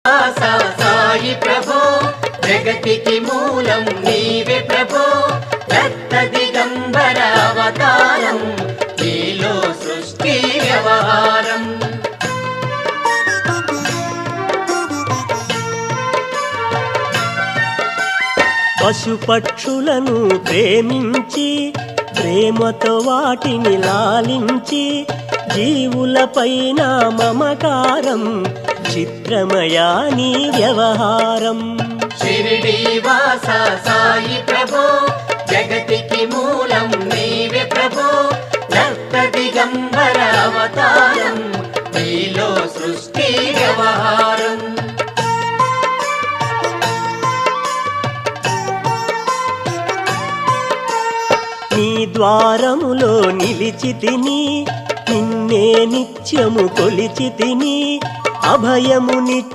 సాయి ప్రభో జగతికి మూలం నీవే ప్రభో దత్త దిగంబర అవతారం నీలో సృష్టి వ్యవహారం పశుపక్షులను ప్రేమించి ప్రేమతో వాటిని లాలించి జీవులపైన మమకారం చిత్రమయా నీ వ్యవహారం షిరిడి వాస సాయి ప్రభో జగతికి మూలం నీవే ప్రభో దత్త దిగంబర అవతారం నీలో సృష్టి వ్యవహారం నీ ద్వారములో నిలిచి తిని నిన్నే నిత్యము కొలిచి తిని అభయముని